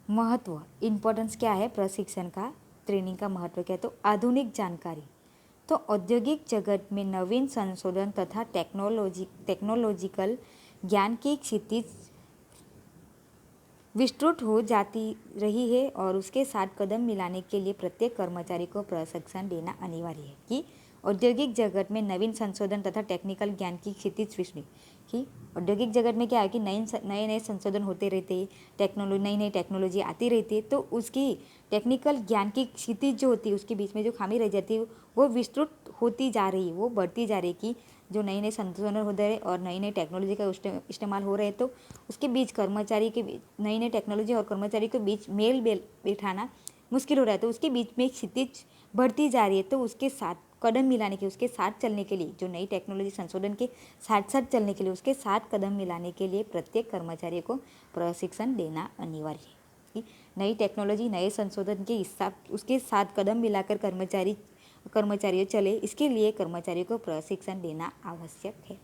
महत्व, इम्पोर्टेंस क्या है प्रशिक्षण का, ट्रेनिंग का महत्व क्या है? तो आधुनिक जानकारी, तो औद्योगिक जगत में नवीन संशोधन तथा टेक्नोलॉजिकल ज्ञान की क्षितिज विस्तृत हो जाती रही है और उसके साथ कदम मिलाने के लिए प्रत्येक कर्मचारी को प्रशिक्षण देना अनिवार्य है। कि औद्योगिक जगत में नवीन संशोधन तथा टेक्निकल ज्ञान की क्षितिज विस्तृत, कि औद्योगिक जगत में क्या है कि नए नए संशोधन होते रहते, नई नई टेक्नोलॉजी आती रहती है, तो उसकी टेक्निकल ज्ञान की क्षितिज जो होती है, उसके बीच में जो खामी रह जाती है वो विस्तृत होती जा रही है, वो बढ़ती जा रही है। कि जो नए नए संशोधन हो रहे और नई नई टेक्नोलॉजी का इस्तेमाल हो रहे हैं, तो उसके बीच कर्मचारी के बीच नई नई टेक्नोलॉजी और कर्मचारी के बीच मेल बैठाना मुश्किल हो रहा है। तो उसके बीच में एक क्षितिज बढ़ती जा रही है, तो उसके साथ कदम मिलाने के, उसके साथ चलने के लिए, जो नई टेक्नोलॉजी संशोधन के साथ साथ चलने के लिए, उसके साथ कदम मिलाने के लिए प्रत्येक कर्मचारी को प्रशिक्षण देना अनिवार्य है। कि नई टेक्नोलॉजी, नए संशोधन के हिसाब उसके साथ कदम मिलाकर कर्मचारी चले, इसके लिए कर्मचारियों को प्रशिक्षण देना आवश्यक है।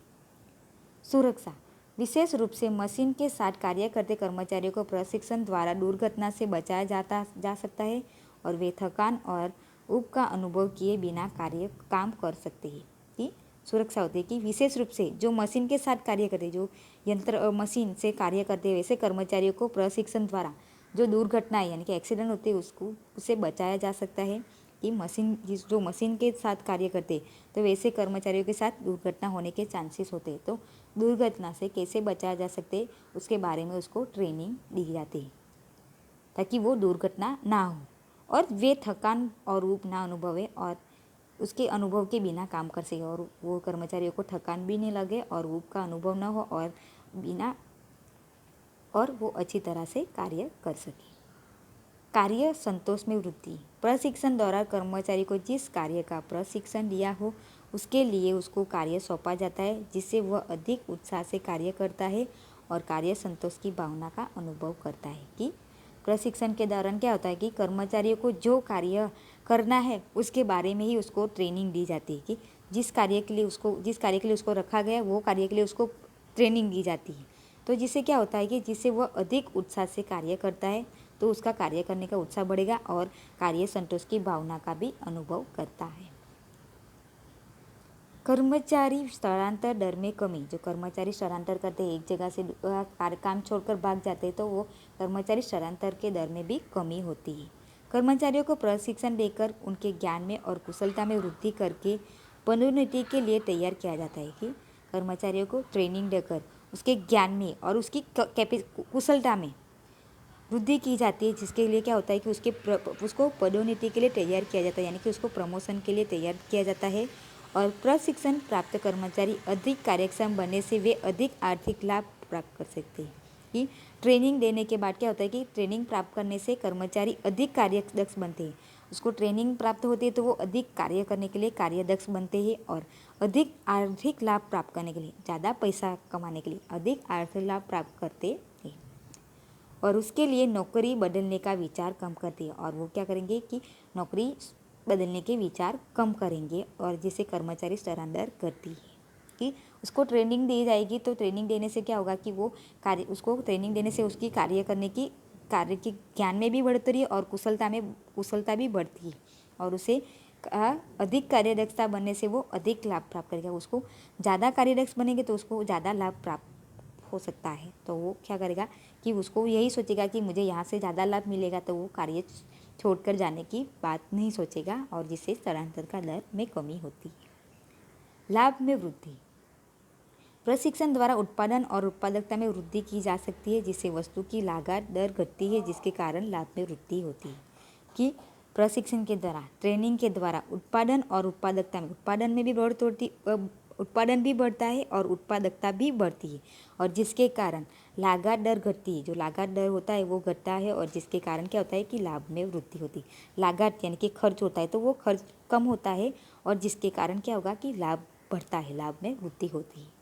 सुरक्षा, विशेष रूप से मशीन के साथ कार्य करते कर्मचारियों को प्रशिक्षण द्वारा दुर्घटना से बचाया जा सकता है और वे थकान और ऊब का अनुभव किए बिना काम कर सकते हैं। कि सुरक्षा होती है कि विशेष रूप से जो मशीन के साथ कार्य करते, जो यंत्र मशीन से कार्य करते हैं, वैसे कर्मचारियों को प्रशिक्षण द्वारा जो दुर्घटनाएं यानी कि एक्सीडेंट होते हैं उससे बचाया जा सकता है। कि जो मशीन के साथ कार्य करते, तो वैसे कर्मचारियों के साथ दुर्घटना होने के चांसेस होते हैं। तो दुर्घटना से कैसे बचाया जा सकते, उसके बारे में उसको ट्रेनिंग दी जाती है ताकि वो दुर्घटना ना हो और वे थकान और ऊब ना अनुभवे और उसके अनुभव के बिना काम कर सके, और वो कर्मचारियों को थकान भी नहीं लगे और ऊब का अनुभव ना हो और वो अच्छी तरह से कार्य कर सके। कार्य संतोष में वृद्धि, प्रशिक्षण द्वारा कर्मचारी को जिस कार्य का प्रशिक्षण दिया हो उसके लिए उसको कार्य सौंपा जाता है, जिससे वह अधिक उत्साह से कार्य करता है और कार्य संतोष की भावना का अनुभव करता है। कि प्रशिक्षण के दौरान क्या होता है कि कर्मचारियों को जो कार्य करना है उसके बारे में ही उसको ट्रेनिंग दी जाती है। कि जिस कार्य के लिए उसको रखा गया वो कार्य के लिए उसको ट्रेनिंग दी जाती है। तो जिससे क्या होता है कि जिससे वह अधिक उत्साह से कार्य करता है, तो उसका कार्य करने का उत्साह बढ़ेगा और कार्य संतोष की भावना का भी अनुभव करता है। कर्मचारी स्थलांतर दर में कमी, जो कर्मचारी स्थलांतर करते हैं, एक जगह से काम छोड़कर भाग जाते हैं, तो वो कर्मचारी स्थलांतर के दर में भी कमी होती है। कर्मचारियों को प्रशिक्षण देकर उनके ज्ञान में और कुशलता में वृद्धि करके पदोन्नति के लिए तैयार किया जाता है। कि कर्मचारियों को ट्रेनिंग देकर उसके ज्ञान में और उसकी कुशलता में वृद्धि की जाती है, जिसके लिए क्या होता है कि उसको पदोन्नति के लिए तैयार किया जाता है, यानी कि उसको प्रमोशन के लिए तैयार किया जाता है। और प्रशिक्षण प्राप्त कर्मचारी अधिक कार्यक्षम बनने से वे अधिक आर्थिक लाभ प्राप्त कर सकते हैं। कि ट्रेनिंग देने के बाद क्या होता है कि ट्रेनिंग प्राप्त करने से कर्मचारी अधिक कार्यदक्ष बनते हैं। उसको ट्रेनिंग प्राप्त होती है तो वो अधिक कार्य करने के लिए कार्यदक्ष बनते हैं और अधिक आर्थिक लाभ प्राप्त करने के लिए, ज़्यादा पैसा कमाने के लिए अधिक आर्थिक लाभ प्राप्त करते हैं। और उसके लिए नौकरी बदलने का विचार कम करती है, और वो क्या करेंगे कि नौकरी बदलने के विचार कम करेंगे, और जिसे कर्मचारी स्थलांतर करती है। कि उसको ट्रेनिंग दी जाएगी, तो ट्रेनिंग देने से क्या होगा कि उसको ट्रेनिंग देने से उसकी कार्य के ज्ञान में भी बढ़ती है और कुशलता भी बढ़ती है, और उसे अधिक कार्यदक्षता बनने से वो अधिक लाभ प्राप्त करेगा। उसको ज़्यादा कार्यदक्ष बनेंगे तो उसको ज़्यादा लाभ प्राप्त हो सकता है, तो वो क्या करेगा कि उसको यही सोचेगा कि मुझे यहाँ से ज़्यादा लाभ मिलेगा, तो वो कार्य छोड़कर जाने की बात नहीं सोचेगा, और जिससे स्थलांतर का दर में कमी होती है। लाभ में वृद्धि, प्रशिक्षण द्वारा उत्पादन और उत्पादकता में वृद्धि की जा सकती है, जिससे वस्तु की लागत दर घटती है, जिसके कारण लाभ में वृद्धि होती है। कि प्रशिक्षण के द्वारा, ट्रेनिंग के द्वारा उत्पादन और उत्पादकता में, उत्पादन भी बढ़ता है और उत्पादकता भी बढ़ती है, और जिसके कारण लागत दर घटती है। जो लागत दर होता है वो घटता है, और जिसके कारण क्या होता है कि लाभ में वृद्धि होती है। लागत यानी कि खर्च होता है, तो वो खर्च कम होता है, और जिसके कारण क्या होगा कि लाभ बढ़ता है, लाभ में वृद्धि होती है।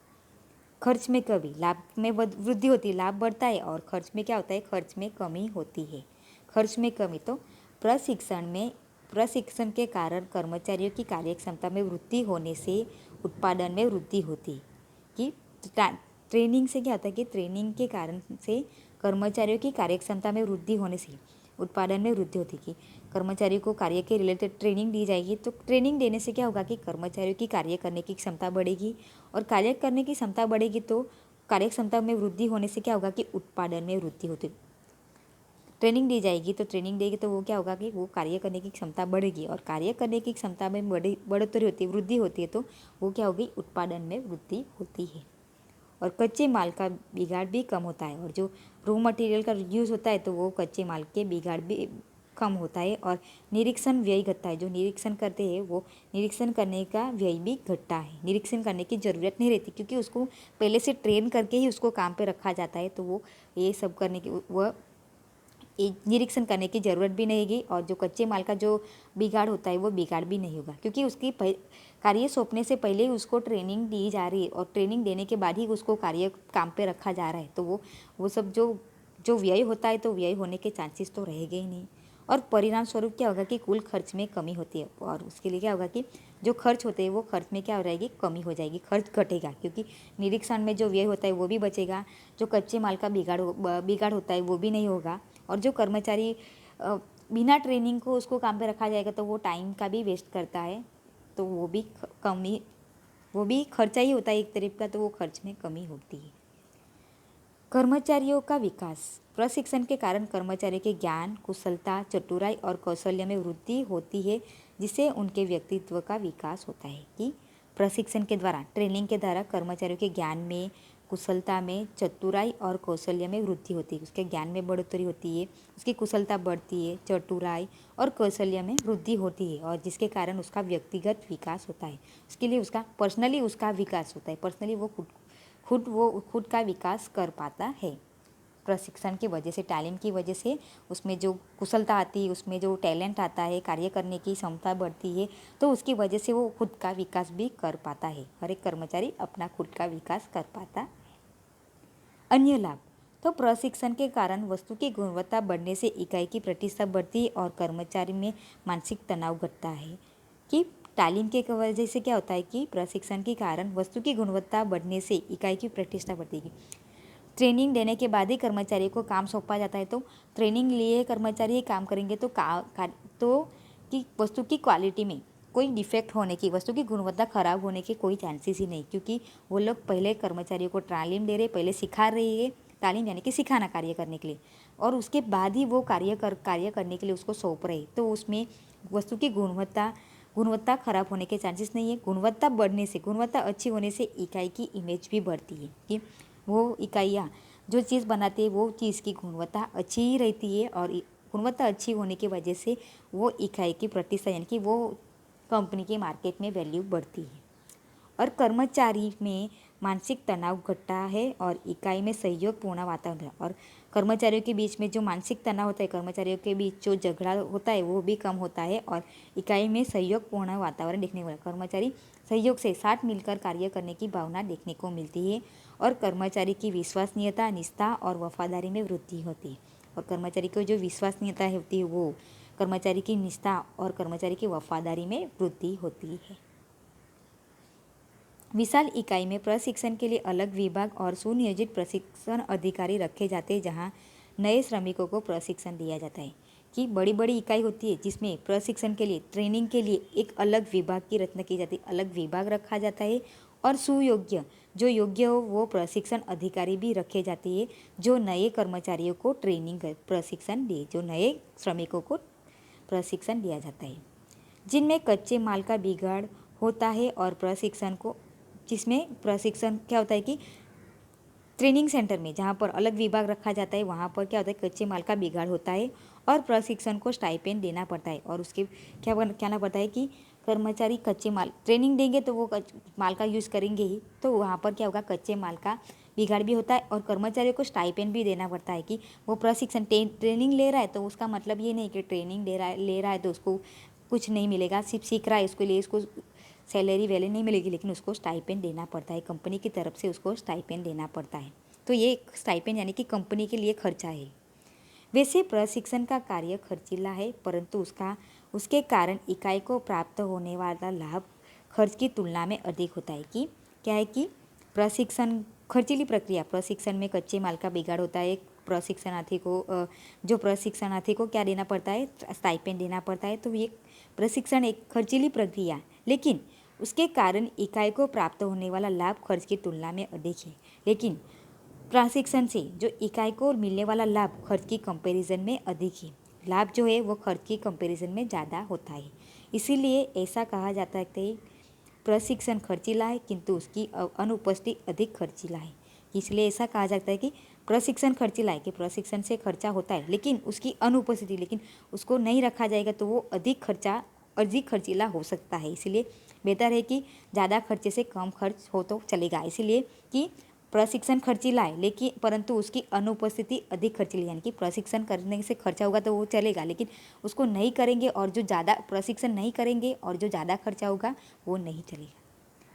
खर्च में कमी, लाभ में वृद्धि होती है, लाभ बढ़ता है, और खर्च में क्या होता है, खर्च में कमी होती है। खर्च में कमी, तो प्रशिक्षण के कारण कर्मचारियों की कार्यक्षमता में वृद्धि होने से उत्पादन में वृद्धि होती है। कि ट्रेनिंग से क्या होता है कि ट्रेनिंग के कारण से कर्मचारियों की कार्यक्षमता में वृद्धि होने से उत्पादन में वृद्धि होती है। कर्मचारियों को कार्य के रिलेटेड ट्रेनिंग दी जाएगी, तो ट्रेनिंग देने से क्या होगा कि कर्मचारियों की कार्य करने की क्षमता बढ़ेगी, और कार्य करने की क्षमता बढ़ेगी तो कार्य क्षमता में वृद्धि होने से क्या होगा कि उत्पादन में वृद्धि होती। ट्रेनिंग दी जाएगी, तो ट्रेनिंग देगी तो वो क्या होगा कि वो कार्य करने की क्षमता बढ़ेगी, और कार्य करने की क्षमता में बढ़ोतरी होती है, वृद्धि होती है, तो वो क्या होगी, उत्पादन में वृद्धि होती है। और कच्चे माल का बिगाड़ भी कम होता है, और जो रॉ मटेरियल का यूज़ होता है तो वो कच्चे माल के बिगाड़ भी कम होता है। और निरीक्षण व्यय घटता है, जो निरीक्षण करते हैं वो निरीक्षण करने का व्यय भी घटता है। निरीक्षण करने की ज़रूरत नहीं रहती, क्योंकि उसको पहले से ट्रेन करके ही उसको काम पे रखा जाता है, तो वो ये सब करने की वह निरीक्षण करने की ज़रूरत भी नहीं होगी। और जो कच्चे माल का जो बिगाड़ होता है वो बिगाड़ भी नहीं होगा, क्योंकि उसकी कार्य सौंपने से पहले ही उसको ट्रेनिंग दी जा रही है, और ट्रेनिंग देने के बाद ही उसको कार्य काम पे रखा जा रहा है, तो वो सब जो व्यय होता है तो व्यय होने के चांसेस तो रहेंगे ही नहीं। और परिणाम स्वरूप क्या होगा कि कुल खर्च में कमी होती है, और उसके लिए क्या होगा कि जो खर्च होते हैं वो खर्च में क्या हो रहेगी, कमी हो जाएगी, खर्च घटेगा, क्योंकि निरीक्षण में जो व्यय होता है वो भी बचेगा, जो कच्चे माल का बिगाड़ होता है वो भी नहीं होगा, और जो कर्मचारी बिना ट्रेनिंग को उसको काम पे रखा जाएगा तो वो टाइम का भी वेस्ट करता है, तो वो भी खर्चा ही होता है एक तरफ का, तो वो खर्च में कमी होती है। कर्मचारियों का विकास। प्रशिक्षण के कारण कर्मचारियों के ज्ञान, कुशलता, चतुराई और कौशल्य में वृद्धि होती है, जिससे उनके व्यक्तित्व का विकास होता है। कि प्रशिक्षण के द्वारा, ट्रेनिंग के द्वारा कर्मचारियों के ज्ञान में, कुशलता में, चतुराई और कौशल्य में वृद्धि होती है। उसके ज्ञान में बढ़ोतरी होती है, उसकी कुशलता बढ़ती है, चतुराई और कौशल्य में वृद्धि होती है, और जिसके कारण उसका व्यक्तिगत विकास होता है। उसके लिए उसका पर्सनली उसका विकास होता है, पर्सनली वो खुद का विकास कर पाता है। प्रशिक्षण की वजह से, तालीम की वजह से उसमें जो कुशलता आती है, उसमें जो टैलेंट आता है, कार्य करने की क्षमता बढ़ती है, तो उसकी वजह से वो खुद का विकास भी कर पाता है। हर एक कर्मचारी अपना खुद का विकास कर पाता है। अन्य लाभ। तो प्रशिक्षण के कारण वस्तु की गुणवत्ता बढ़ने से इकाई की प्रतिष्ठा बढ़ती है, और कर्मचारी में मानसिक तनाव घटता है। कि तालीम के वजह से क्या होता है कि प्रशिक्षण के कारण वस्तु की गुणवत्ता बढ़ने से इकाई की प्रतिष्ठा बढ़ती है। ट्रेनिंग देने के बाद ही कर्मचारी को काम सौंपा जाता है, तो ट्रेनिंग लिए कर्मचारी ही काम करेंगे तो कि वस्तु की क्वालिटी में कोई डिफेक्ट होने की, वस्तु की गुणवत्ता खराब होने के कोई चांसेस ही नहीं, क्योंकि वो लोग पहले कर्मचारियों को तालीम दे रहे, पहले सिखा रही है। तालीम यानी कि सिखाना कार्य करने के लिए, और उसके बाद ही वो कार्य करने के लिए उसको सौंप रहे, तो उसमें वस्तु की गुणवत्ता खराब होने के चांसेस नहीं है। गुणवत्ता बढ़ने से, गुणवत्ता अच्छी होने से इकाई की इमेज भी बढ़ती है, कि वो इकाइयाँ जो चीज़ बनाती है वो चीज़ की गुणवत्ता अच्छी ही रहती है, और गुणवत्ता अच्छी होने की वजह से वो इकाई की प्रतिष्ठा यानी कि वो कंपनी के मार्केट में वैल्यू बढ़ती है। और कर्मचारी में मानसिक तनाव घटता है, और इकाई में सहयोगपूर्ण वातावरण, और कर्मचारियों के बीच में जो मानसिक तनाव होता है, कर्मचारियों के बीच जो झगड़ा होता है वो भी कम होता है, और इकाई में सहयोगपूर्ण वातावरण देखने को मिलता है। कर्मचारी सहयोग से साथ मिलकर कार्य करने की भावना देखने को मिलती है, और कर्मचारी की विश्वसनीयता, निष्ठा और वफादारी में वृद्धि होती है। और कर्मचारी को जो विश्वसनीयता होती है वो कर्मचारी की निष्ठा और कर्मचारी की वफादारी में वृद्धि होती है। विशाल इकाई में प्रशिक्षण के लिए अलग विभाग और सुनियोजित प्रशिक्षण अधिकारी रखे जाते हैं, जहां नए श्रमिकों को प्रशिक्षण दिया जाता है। कि बड़ी बड़ी इकाई होती है जिसमें प्रशिक्षण के लिए, ट्रेनिंग के लिए एक अलग विभाग की रचना की जाती है, अलग विभाग रखा जाता है, और सुयोग्य, जो योग्य हो वो प्रशिक्षण अधिकारी भी रखे जाते हैं, जो नए कर्मचारियों को प्रशिक्षण दे, जो नए श्रमिकों को प्रशिक्षण दिया जाता है। जिनमें कच्चे माल का बिगाड़ होता है, और जिसमें प्रशिक्षण क्या होता है कि ट्रेनिंग सेंटर में जहाँ पर अलग विभाग रखा जाता है वहाँ पर क्या होता है, कच्चे माल का बिगाड़ होता है, और प्रशिक्षण को स्टाइपेंड देना पड़ता है, और उसके क्या कहना पड़ता है कि कर्मचारी कच्चे माल ट्रेनिंग देंगे तो वो माल का यूज़ करेंगे ही, तो वहाँ पर क्या होगा, कच्चे माल का बिगाड़ भी होता है, और कर्मचारियों को स्टाइपेंड भी देना पड़ता है। कि वो प्रशिक्षण ट्रेनिंग ले रहा है, तो उसका मतलब ये नहीं कि ट्रेनिंग ले रहा है तो उसको कुछ नहीं मिलेगा, सिर्फ सीख रहा है, उसके लिए उसको सैलरी वैले नहीं मिलेगी, लेकिन उसको स्टाइपेंड देना पड़ता है, कंपनी की तरफ से उसको स्टाइपेंड देना पड़ता है। तो ये स्टाइपेंड यानी कि कंपनी के लिए खर्चा है। वैसे प्रशिक्षण का कार्य खर्चीला है, परंतु उसके कारण इकाई को प्राप्त होने वाला लाभ खर्च की तुलना में अधिक होता है। कि क्या है कि खर्चीली प्रक्रिया, प्रशिक्षण में कच्चे माल का बिगाड़ होता है, जो प्रशिक्षणार्थी को क्या देना पड़ता है, स्टाइपेंड देना पड़ता है। तो ये प्रशिक्षण एक खर्चीली प्रक्रिया, लेकिन उसके कारण इकाई को प्राप्त होने वाला लाभ खर्च की तुलना में अधिक है। लेकिन प्रशिक्षण से जो इकाई को मिलने वाला लाभ खर्च की कंपैरिजन में अधिक है। लाभ जो है वो खर्च की कंपैरिजन में ज़्यादा होता है। इसीलिए ऐसा कहा जाता है कि प्रशिक्षण खर्चीला है, किंतु उसकी अनुपस्थिति अधिक खर्चीला है। इसलिए ऐसा कहा जाता है कि प्रशिक्षण खर्चीला है, कि प्रशिक्षण से खर्चा होता है लेकिन उसकी अनुपस्थिति, लेकिन उसको नहीं रखा जाएगा तो वो अधिक खर्चीला हो सकता है। इसलिए बेहतर है कि ज़्यादा खर्चे से कम खर्च हो तो चलेगा। इसीलिए कि प्रशिक्षण खर्चीला है लेकिन परंतु उसकी अनुपस्थिति अधिक खर्चीली, यानी कि प्रशिक्षण करने से खर्चा होगा तो वो चलेगा, लेकिन उसको नहीं करेंगे और जो ज़्यादा प्रशिक्षण नहीं करेंगे और जो ज़्यादा खर्चा होगा वो नहीं चलेगा।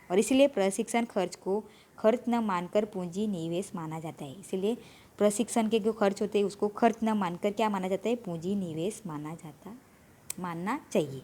और इसीलिए प्रशिक्षण खर्च को खर्च न मानकर पूंजी निवेश माना जाता है। इसीलिए प्रशिक्षण के जो खर्च होते हैं उसको खर्च न मानकर क्या माना जाता है, पूंजी निवेश मानना चाहिए।